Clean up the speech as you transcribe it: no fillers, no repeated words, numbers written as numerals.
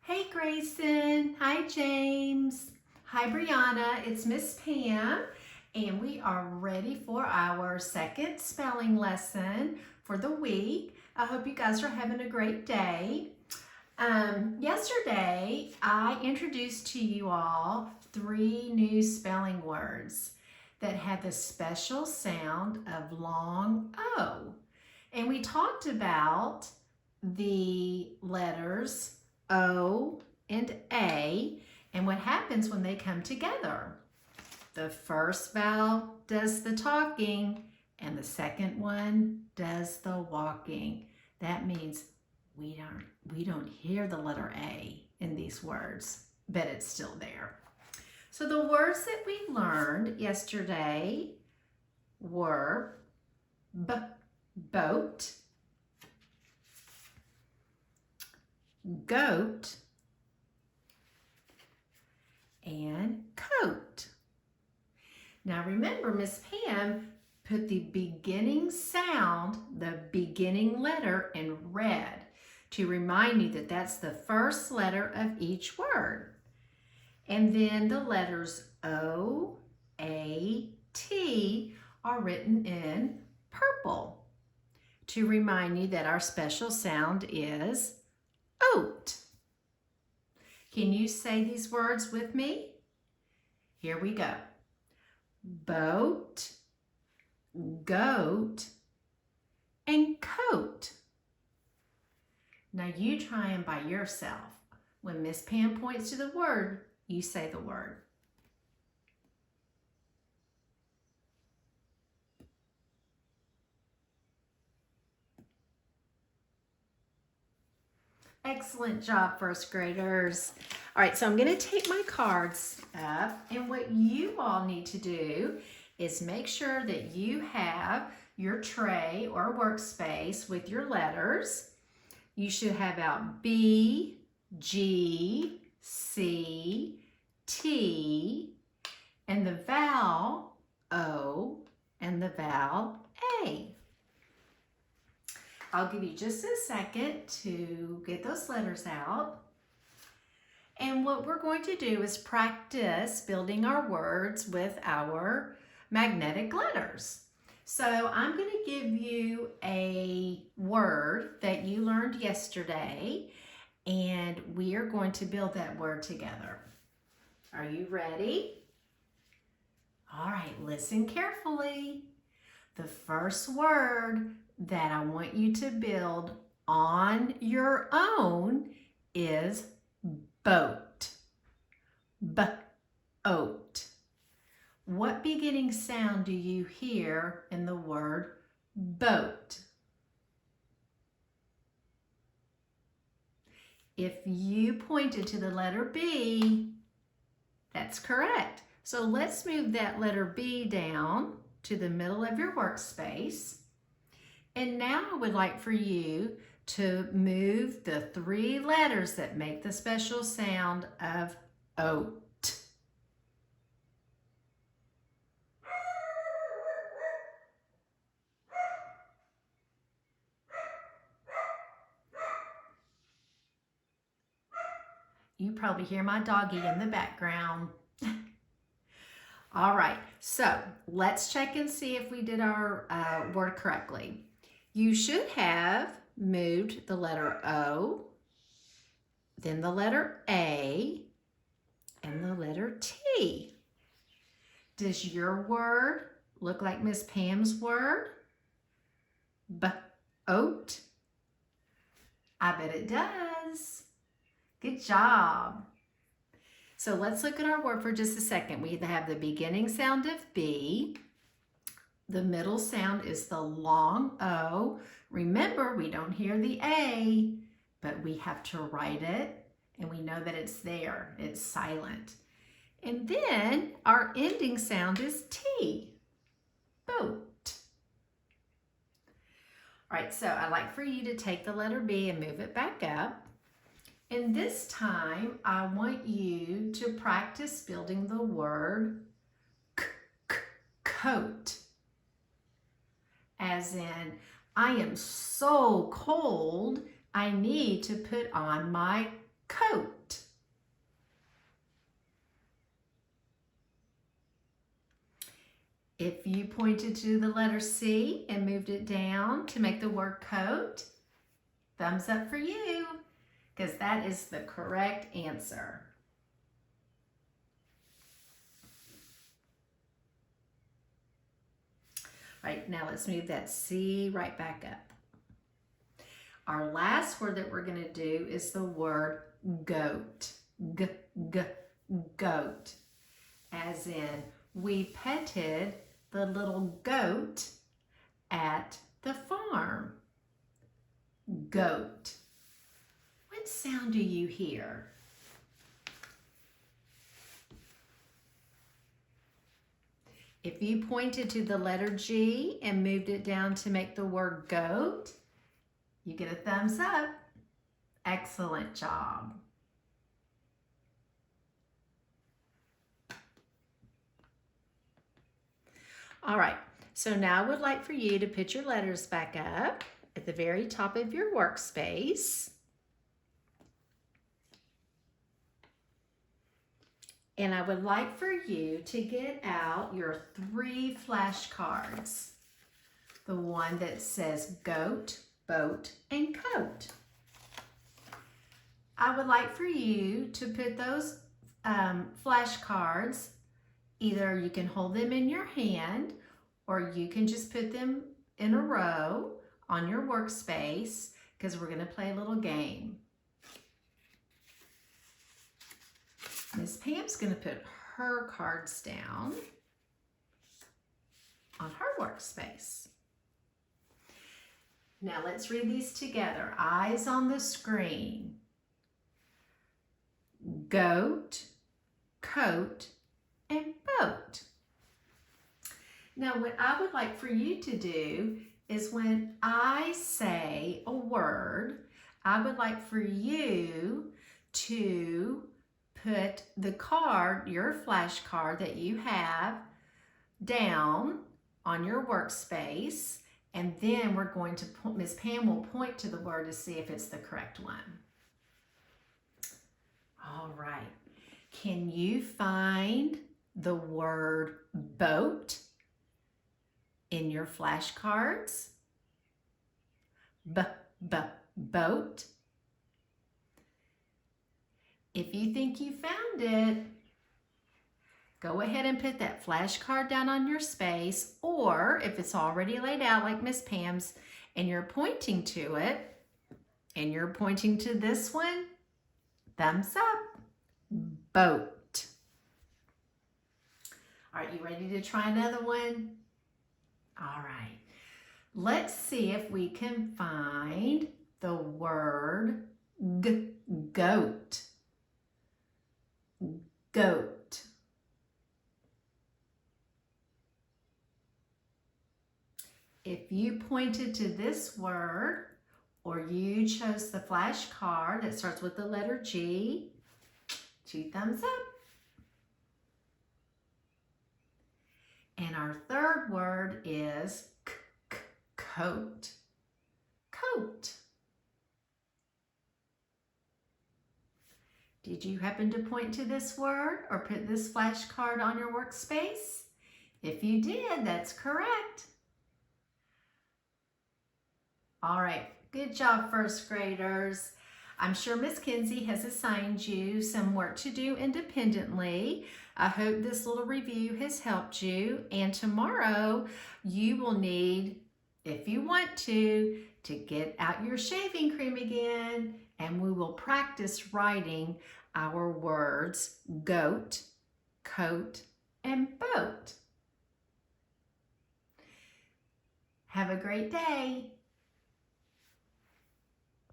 Hey Grayson, hi James, hi Brianna, it's Miss Pam, and we are ready for our second spelling lesson for the week. I hope you guys are having a great day. Yesterday, I introduced to you all 3 new spelling words that had the special sound of long O. And we talked about the letters O and A and what happens when they come together. The first vowel does the talking and the second one does the walking. That means we don't hear the letter A in these words, but it's still there. So the words that we learned yesterday were boat, goat, and coat. Now remember, Miss Pam put the beginning sound, the beginning letter in red to remind you that that's the first letter of each word. And then the letters O, A, T are written in purple to remind you that our special sound is oat. Can you say these words with me? Here we go. Boat, goat, and coat. Now you try them by yourself. When Miss Pam points to the word, you say the word. Excellent job, first graders. All right, so I'm going to take my cards up, and what you all need to do is make sure that you have your tray or workspace with your letters. You should have out B, G, C, T, and the vowel O, and the vowel A. I'll give you just a second to get those letters out. And what we're going to do is practice building our words with our magnetic letters. So I'm going to give you a word that you learned yesterday, and we are going to build that word together. Are you ready? All right, listen carefully. The first word that I want you to build on your own is boat. B-oat. What beginning sound do you hear in the word boat? If you pointed to the letter B, that's correct. So let's move that letter B down to the middle of your workspace. And now I would like for you to move the 3 letters that make the special sound of oat. You probably hear my doggy in the background. All right, so let's check and see if we did our word correctly. You should have moved the letter O, then the letter A, and the letter T. Does your word look like Miss Pam's word? B-oat? I bet it does. Good job. So let's look at our word for just a second. We have the beginning sound of B. The middle sound is the long O. Remember, we don't hear the A, but we have to write it, and we know that it's there. It's silent. And then our ending sound is T, boat. All right, so I'd like for you to take the letter B and move it back up. And this time, I want you to practice building the word coat. As in, I am so cold, I need to put on my coat. If you pointed to the letter C and moved it down to make the word coat, thumbs up for you, because that is the correct answer. All right, now let's move that C right back up. Our last word that we're going to do is the word goat. Goat. As in, we petted the little goat at the farm. Goat. What sound do you hear? If you pointed to the letter G and moved it down to make the word goat, you get a thumbs up. Excellent job. All right, so now I would like for you to put your letters back up at the very top of your workspace. And I would like for you to get out your 3 flashcards. The one that says goat, boat, and coat. I would like for you to put those flashcards, either you can hold them in your hand or you can just put them in a row on your workspace, because we're going to play a little game. Miss Pam's going to put her cards down on her workspace. Now let's read these together. Eyes on the screen. Goat, coat, and boat. Now what I would like for you to do is when I say a word, I would like for you to put the card, your flashcard that you have, down on your workspace, and then we're going to, Miss Pam will point to the word to see if it's the correct one. All right. Can you find the word boat in your flashcards? Boat. If you think you found it, go ahead and put that flashcard down on your space, or if it's already laid out like Miss Pam's and you're pointing to it, and you're pointing to this one, thumbs up, boat. Are you ready to try another one? All right, let's see if we can find the word goat. Goat. If you pointed to this word, or you chose the flashcard that starts with the letter G, 2 thumbs up. And our third word is coat. Coat. Did you happen to point to this word or put this flashcard on your workspace? If you did, that's correct. All right, good job, first graders. I'm sure Miss Kinsey has assigned you some work to do independently. I hope this little review has helped you, and tomorrow you will need, if you want to get out your shaving cream again, and we will practice writing our words goat, coat, and boat. Have a great day.